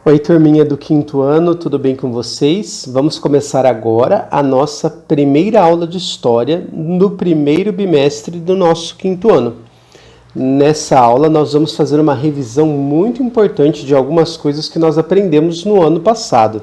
Oi, turminha do quinto ano, tudo bem com vocês? Vamos começar agora a nossa primeira aula de História no primeiro bimestre do nosso quinto ano. Nessa aula nós vamos fazer uma revisão muito importante de algumas coisas que nós aprendemos no ano passado.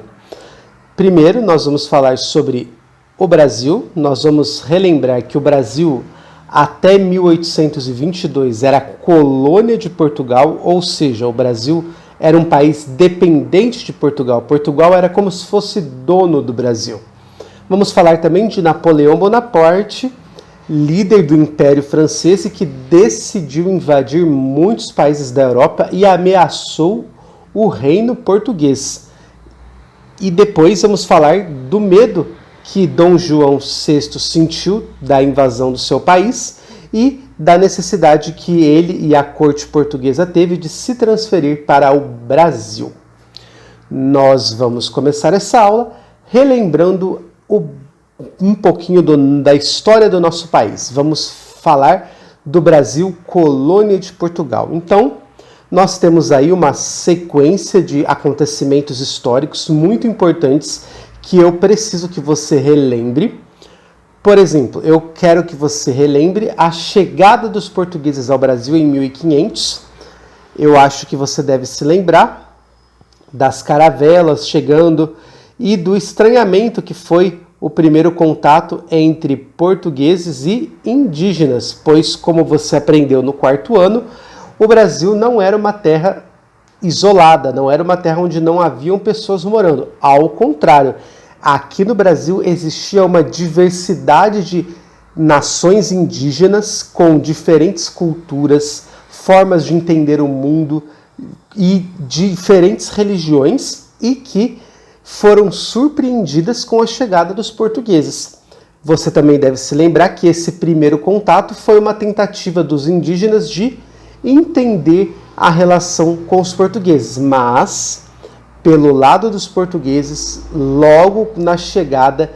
Primeiro, nós vamos falar sobre o Brasil. Nós vamos relembrar que o Brasil, até 1822, era colônia de Portugal, ou seja, o Brasil era um país dependente de Portugal. Portugal era como se fosse dono do Brasil. Vamos falar também de Napoleão Bonaparte, líder do Império Francês e que decidiu invadir muitos países da Europa e ameaçou o reino português. E depois vamos falar do medo que Dom João VI sentiu da invasão do seu país e da necessidade que ele e a corte portuguesa teve de se transferir para o Brasil. Nós vamos começar essa aula relembrando um pouquinho da história do nosso país. Vamos falar do Brasil, colônia de Portugal. Então, nós temos aí uma sequência de acontecimentos históricos muito importantes que eu preciso que você relembre. Por exemplo, eu quero que você relembre a chegada dos portugueses ao Brasil em 1500. Eu acho que você deve se lembrar das caravelas chegando e do estranhamento que foi o primeiro contato entre portugueses e indígenas, pois, como você aprendeu no quarto ano, o Brasil não era uma terra isolada, não era uma terra onde não haviam pessoas morando. Ao contrário, aqui no Brasil existia uma diversidade de nações indígenas com diferentes culturas, formas de entender o mundo e diferentes religiões e que foram surpreendidas com a chegada dos portugueses. Você também deve se lembrar que esse primeiro contato foi uma tentativa dos indígenas de entender a relação com os portugueses, mas pelo lado dos portugueses, logo na chegada,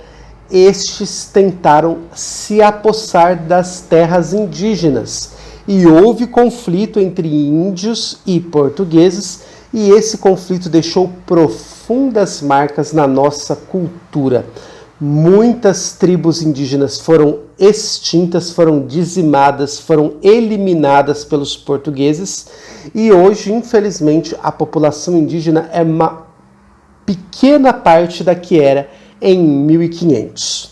estes tentaram se apossar das terras indígenas e houve conflito entre índios e portugueses e esse conflito deixou profundas marcas na nossa cultura. Muitas tribos indígenas foram extintas, foram dizimadas, foram eliminadas pelos portugueses e hoje, infelizmente, a população indígena é uma pequena parte da que era em 1500.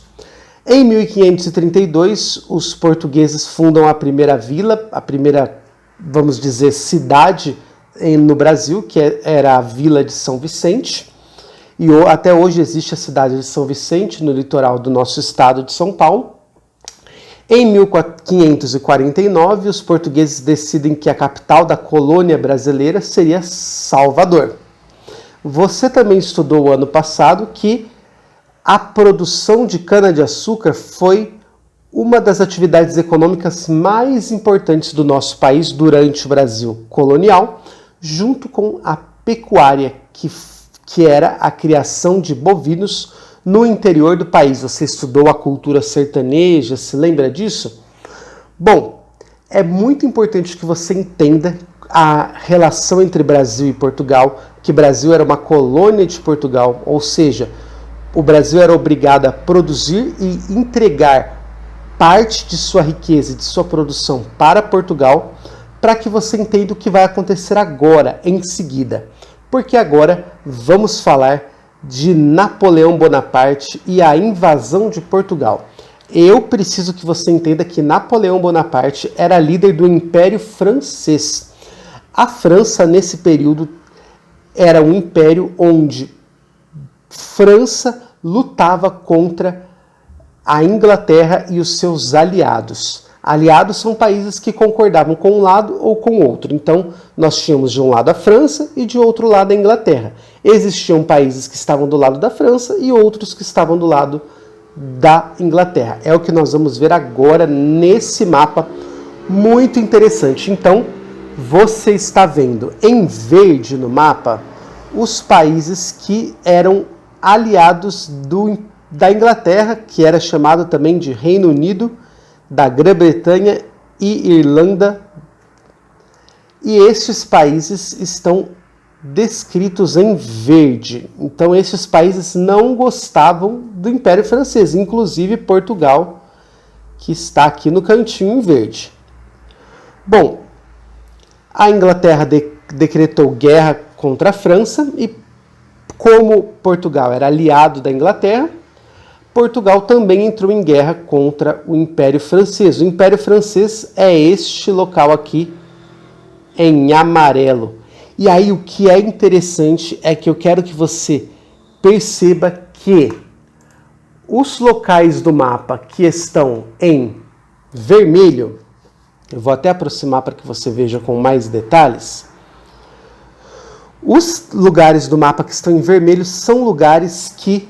Em 1532, os portugueses fundam a primeira vila, a primeira, vamos dizer, cidade no Brasil, que era a Vila de São Vicente. E até hoje existe a cidade de São Vicente, no litoral do nosso estado de São Paulo. Em 1549, os portugueses decidem que a capital da colônia brasileira seria Salvador. Você também estudou ano passado que a produção de cana-de-açúcar foi uma das atividades econômicas mais importantes do nosso país durante o Brasil colonial, junto com a pecuária, que era a criação de bovinos no interior do país. Você estudou a cultura sertaneja, se lembra disso? Bom, é muito importante que você entenda a relação entre Brasil e Portugal, que o Brasil era uma colônia de Portugal, ou seja, o Brasil era obrigado a produzir e entregar parte de sua riqueza e de sua produção para Portugal, para que você entenda o que vai acontecer agora, em seguida. Porque agora vamos falar de Napoleão Bonaparte e a invasão de Portugal. Eu preciso que você entenda que Napoleão Bonaparte era líder do Império Francês. A França, nesse período, era um império onde França lutava contra a Inglaterra e os seus aliados. Aliados são países que concordavam com um lado ou com o outro. Então, nós tínhamos de um lado a França e de outro lado a Inglaterra. Existiam países que estavam do lado da França e outros que estavam do lado da Inglaterra. É o que nós vamos ver agora nesse mapa muito interessante. Então, você está vendo em verde no mapa os países que eram aliados da Inglaterra, que era chamado também de Reino Unido, da Grã-Bretanha e Irlanda. E estes países estão descritos em verde. Então esses países não gostavam do Império Francês, inclusive Portugal, que está aqui no cantinho em verde. Bom, a Inglaterra decretou guerra contra a França e, como Portugal era aliado da Inglaterra, Portugal também entrou em guerra contra o Império Francês. O Império Francês é este local aqui em amarelo. E aí o que é interessante é que eu quero que você perceba que os locais do mapa que estão em vermelho, eu vou até aproximar para que você veja com mais detalhes. Os lugares do mapa que estão em vermelho são lugares que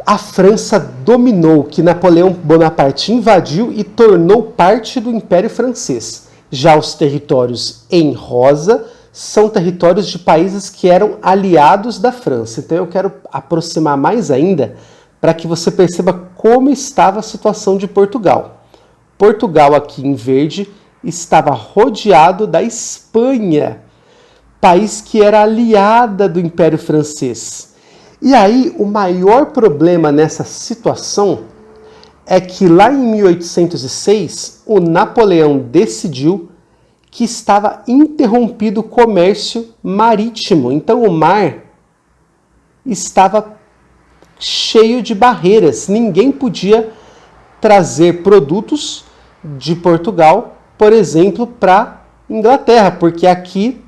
a França dominou, que Napoleão Bonaparte invadiu e tornou parte do Império Francês. Já os territórios em rosa são territórios de países que eram aliados da França. Então eu quero aproximar mais ainda para que você perceba como estava a situação de Portugal. Portugal, aqui em verde, estava rodeado da Espanha, país que era aliada do Império Francês. E aí, o maior problema nessa situação é que lá em 1806, o Napoleão decidiu que estava interrompido o comércio marítimo. Então, o mar estava cheio de barreiras. Ninguém podia trazer produtos de Portugal, por exemplo, para Inglaterra, porque aqui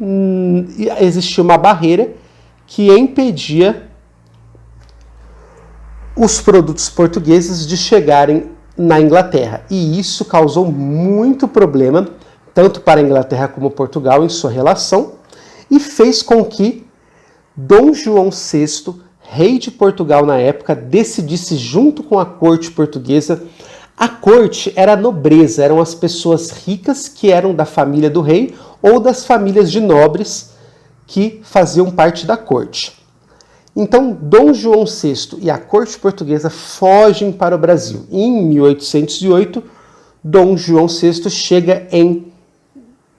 existia uma barreira que impedia os produtos portugueses de chegarem na Inglaterra. E isso causou muito problema, tanto para a Inglaterra como Portugal, em sua relação, e fez com que Dom João VI, rei de Portugal na época, decidisse junto com a corte portuguesa. A corte era a nobreza, eram as pessoas ricas que eram da família do rei ou das famílias de nobres que faziam parte da corte. Então, Dom João VI e a corte portuguesa fogem para o Brasil. Em 1808, Dom João VI chega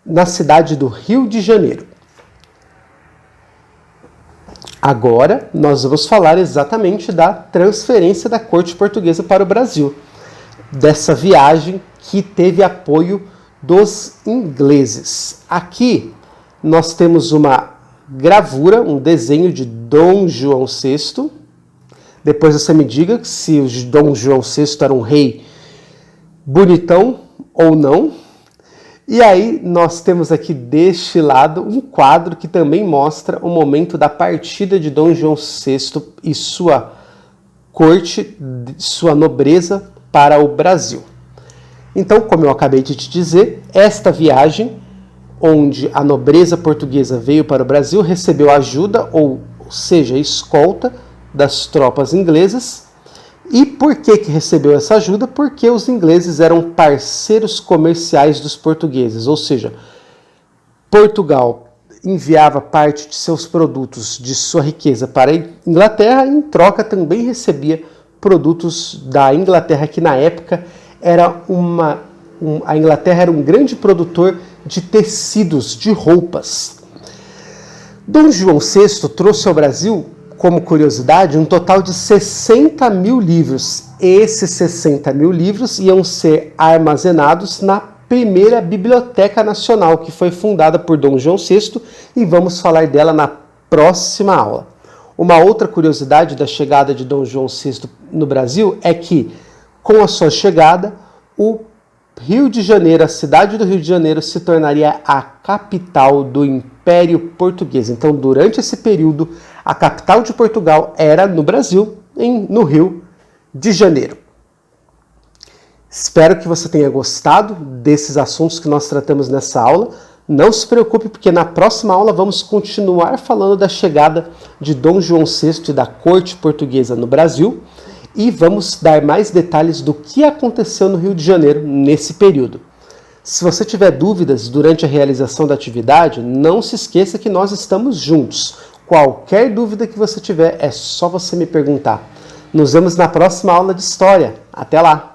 na cidade do Rio de Janeiro. Agora, nós vamos falar exatamente da transferência da corte portuguesa para o Brasil, dessa viagem que teve apoio dos ingleses. Aqui nós temos uma gravura, um desenho de Dom João VI. Depois você me diga se o Dom João VI era um rei bonitão ou não. E aí nós temos aqui deste lado um quadro que também mostra o momento da partida de Dom João VI e sua corte, sua nobreza para o Brasil. Então, como eu acabei de te dizer, esta viagem onde a nobreza portuguesa veio para o Brasil, recebeu ajuda, ou seja, escolta das tropas inglesas. E por que recebeu essa ajuda? Porque os ingleses eram parceiros comerciais dos portugueses, ou seja, Portugal enviava parte de seus produtos, de sua riqueza para a Inglaterra, e em troca também recebia produtos da Inglaterra, que na época era a Inglaterra era um grande produtor de tecidos, de roupas. Dom João VI trouxe ao Brasil, como curiosidade, um total de 60 mil livros. Esses 60 mil livros iam ser armazenados na primeira Biblioteca Nacional, que foi fundada por Dom João VI, e vamos falar dela na próxima aula. Uma outra curiosidade da chegada de Dom João VI no Brasil é que, com a sua chegada, o Rio de Janeiro, a cidade do Rio de Janeiro, se tornaria a capital do Império Português. Então, durante esse período, a capital de Portugal era no Brasil, no Rio de Janeiro. Espero que você tenha gostado desses assuntos que nós tratamos nessa aula. Não se preocupe, porque na próxima aula vamos continuar falando da chegada de Dom João VI e da corte portuguesa no Brasil. E vamos dar mais detalhes do que aconteceu no Rio de Janeiro nesse período. Se você tiver dúvidas durante a realização da atividade, não se esqueça que nós estamos juntos. Qualquer dúvida que você tiver, é só você me perguntar. Nos vemos na próxima aula de História. Até lá!